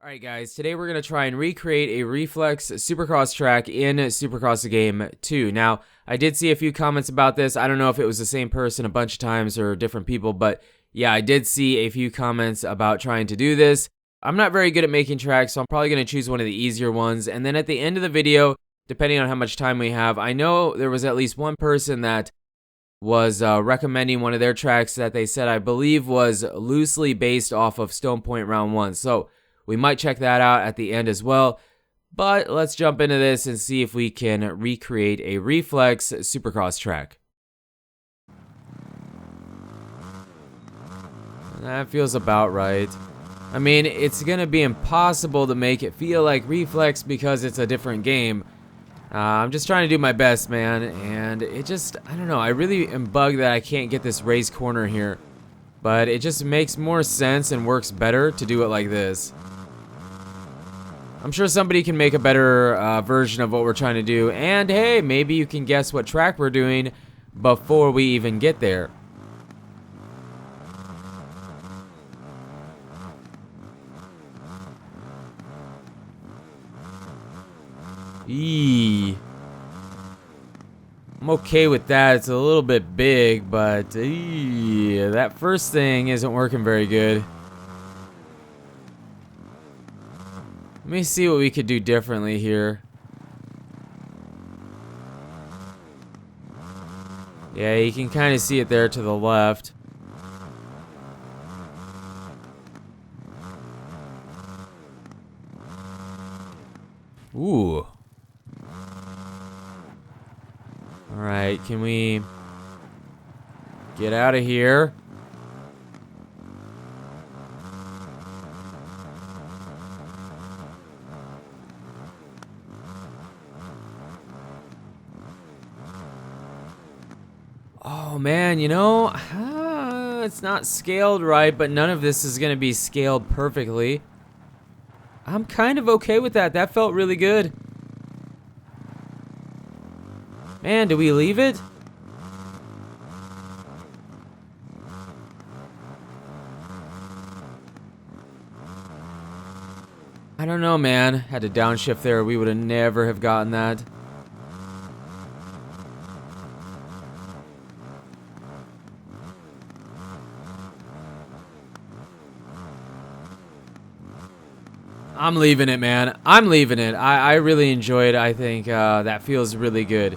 Alright guys, today we're going to try and recreate a REFLEX Supercross track in Supercross Game 2. Now, I did see a few comments about this. I don't know if it was the same person a bunch of times or different people, but yeah, I did see a few comments about trying to do this. I'm not very good at making tracks, so I'm probably going to choose one of the easier ones. And then at the end of the video, depending on how much time we have, I know there was at least one person that was recommending one of their tracks that they said I believe was loosely based off of Stone Point Round 1. So we might check that out at the end as well, but let's jump into this and see if we can recreate a REFLEX Supercross track. That feels about right. I mean, it's going to be impossible to make it feel like REFLEX because it's a different game. I'm just trying to do my best, man, and it just, I don't know, I really am bugged that I can't get this raised corner here, but it just makes more sense and works better to do it like this. I'm sure somebody can make a better version of what we're trying to do, and hey, maybe you can guess what track we're doing before we even get there. Eee. I'm okay with that. It's a little bit big, but that first thing isn't working very good. Let me see what we could do differently here. Yeah, you can kind of see it there to the left. Ooh. Alright, can we get out of here? Oh man, you know, it's not scaled right, but none of this is going to be scaled perfectly. I'm kind of okay with that. That felt really good. Man, do we leave it? I don't know, man. Had to downshift there. We would have never have gotten that. I'm leaving it, man. I'm leaving it. I really enjoyed it. I think that feels really good.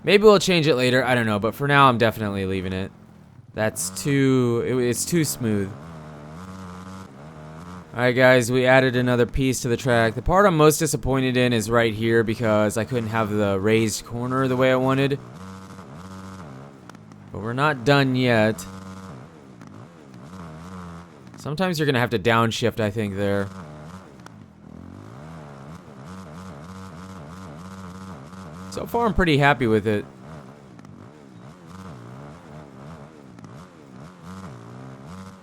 Maybe we'll change it later. I don't know. But for now, I'm definitely leaving it. That's it's too smooth. Alright, guys. We added another piece to the track. The part I'm most disappointed in is right here because I couldn't have the raised corner the way I wanted. But we're not done yet. Sometimes you're going to have to downshift, I think, there. So far, I'm pretty happy with it.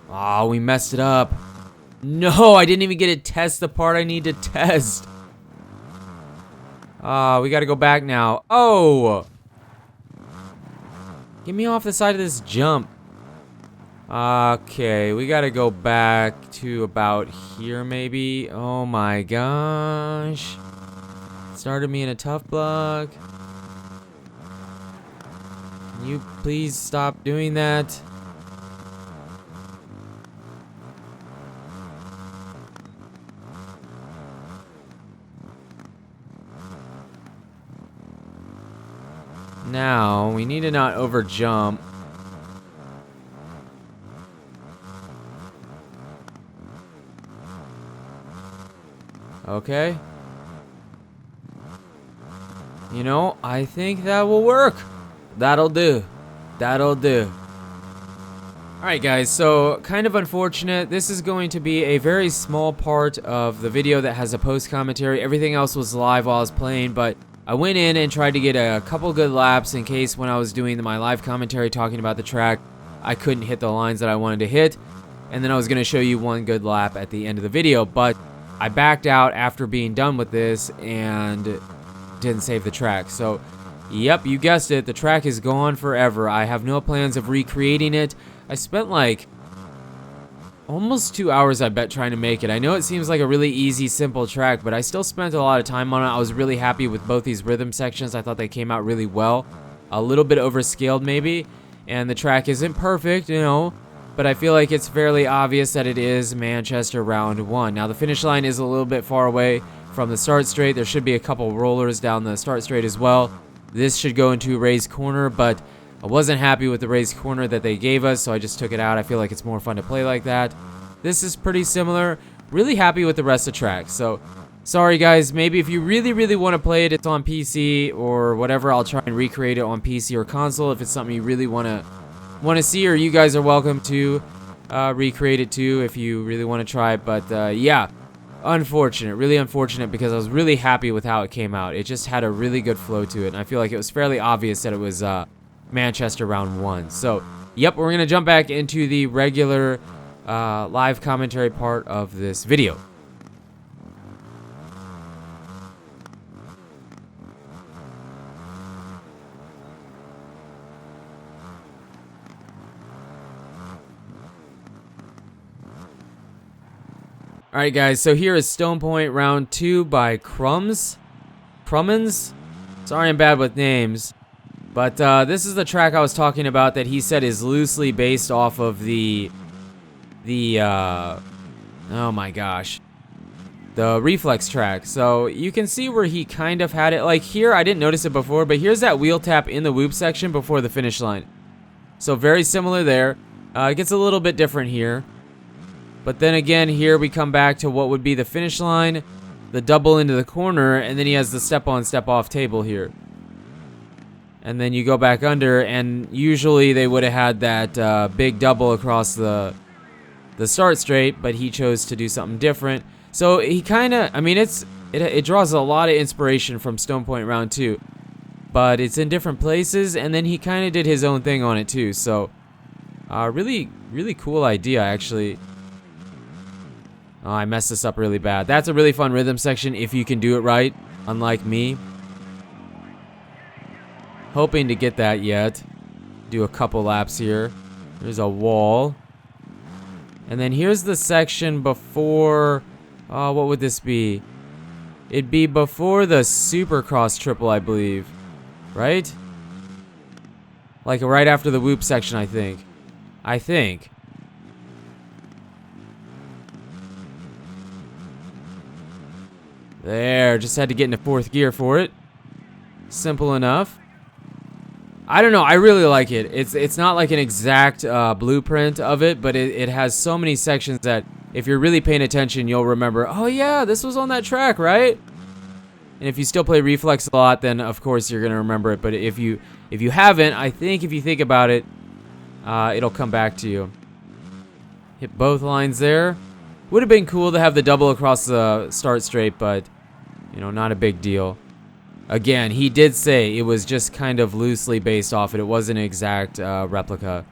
Oh, we messed it up. No, I didn't even get to test the part I need to test. We got to go back now. Oh! Get me off the side of this jump. Okay, we gotta go back to about here, maybe. Oh my gosh. Started me in a tough block. Can you please stop doing that? Now, we need to not over jump. Okay. You know, I think that will work. That'll do. That'll do. Alright guys, so kind of unfortunate. This is going to be a very small part of the video that has a post commentary. Everything else was live while I was playing, but I went in and tried to get a couple good laps in case when I was doing my live commentary talking about the track, I couldn't hit the lines that I wanted to hit. And then I was going to show you one good lap at the end of the video, but I backed out after being done with this and didn't save the track. So, yep, you guessed it. The track is gone forever. I have no plans of recreating it. I spent like almost 2 hours, I bet, trying to make it. I know it seems like a really easy, simple track, but I still spent a lot of time on it. I was really happy with both these rhythm sections. I thought they came out really well. A little bit overscaled, maybe, and the track isn't perfect, you know, but I feel like it's fairly obvious that it is Manchester round 1. Now, the finish line is a little bit far away from the start straight. There should be a couple rollers down the start straight as well. This should go into raised corner, but I wasn't happy with the raised corner that they gave us, so I just took it out. I feel like it's more fun to play like that. This is pretty similar. Really happy with the rest of the track. So, sorry guys, maybe if you really want to play it, it's on PC or whatever. I'll try and recreate it on PC or console if it's something you really want to see, or you guys are welcome to recreate it too if you really want to try it. But yeah, unfortunate, really unfortunate, because I was really happy with how it came out. It just had a really good flow to it, and I feel like it was fairly obvious that it was Manchester round 1. So, yep, we're going to jump back into the regular live commentary part of this video. Alright guys, so here is Stone Point round 2 by Crummins. Sorry I'm bad with names. But this is the track I was talking about that he said is loosely based off of the oh my gosh, the Reflex track. So you can see where he kind of had it. Like here, I didn't notice it before, but here's that wheel tap in the whoop section before the finish line. So very similar there. It gets a little bit different here. But then again, here we come back to what would be the finish line, the double into the corner, and then he has the step-on, step-off table here. And then you go back under, and usually they would have had that big double across the start straight, but he chose to do something different. So he kind of, I mean, it draws a lot of inspiration from Stone Point round 2, but it's in different places, and then he kind of did his own thing on it too. So really cool idea, actually. Oh, I messed this up really bad. That's a really fun rhythm section if you can do it right, unlike me. Hoping to get that yet. Do a couple laps here. There's a wall. And then here's the section before, what would this be? It'd be before the Supercross triple, I believe. Right? Like right after the whoop section, I think. There, just had to get into 4th gear for it. Simple enough. I don't know, I really like it. It's not like an exact blueprint of it, but it has so many sections that if you're really paying attention, you'll remember, oh yeah, this was on that track, right? And if you still play Reflex a lot, then of course you're gonna remember it. But if you haven't, I think if you think about it, it'll come back to you. Hit both lines there. Would have been cool to have the double across the start straight, but, you know, not a big deal. Again, he did say it was just kind of loosely based off it. It wasn't an exact replica.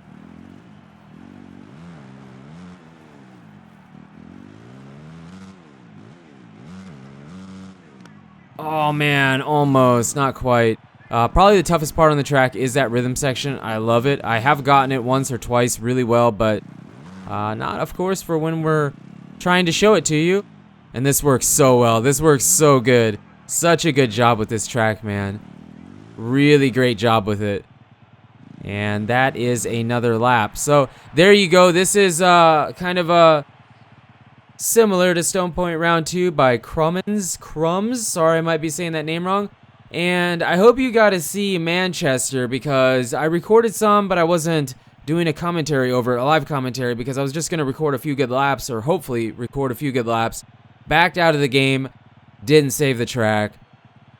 Oh, man, almost. Not quite. Probably the toughest part on the track is that rhythm section. I love it. I have gotten it once or twice really well, but not, of course, for when we're trying to show it to you. And this works so well. This works so good. Such a good job with this track, man. Really great job with it. And that is another lap. So there you go. This is kind of similar to Stone Point round 2 by Crummins. Sorry, I might be saying that name wrong. And I hope you got to see Manchester, because I recorded some, but I wasn't doing a commentary over it, a live commentary, because I was just going to record a few good laps, or hopefully record a few good laps. Backed out of the game, didn't save the track.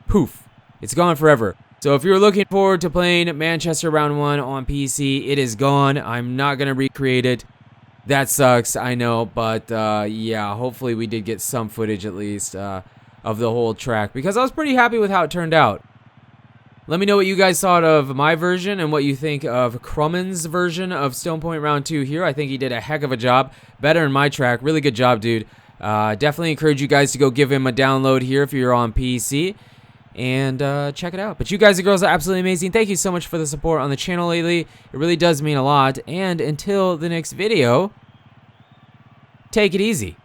Poof, it's gone forever. So if you're looking forward to playing Manchester round 1 on PC, it is gone. I'm not going to recreate it. That sucks, I know, but yeah, hopefully we did get some footage at least of the whole track, because I was pretty happy with how it turned out. Let me know what you guys thought of my version and what you think of Crummins' version of Stone Point round 2 here. I think he did a heck of a job. Better than my track. Really good job, dude. Definitely encourage you guys to go give him a download here if you're on PC. And check it out. But you guys and girls are absolutely amazing. Thank you so much for the support on the channel lately. It really does mean a lot. And until the next video, take it easy.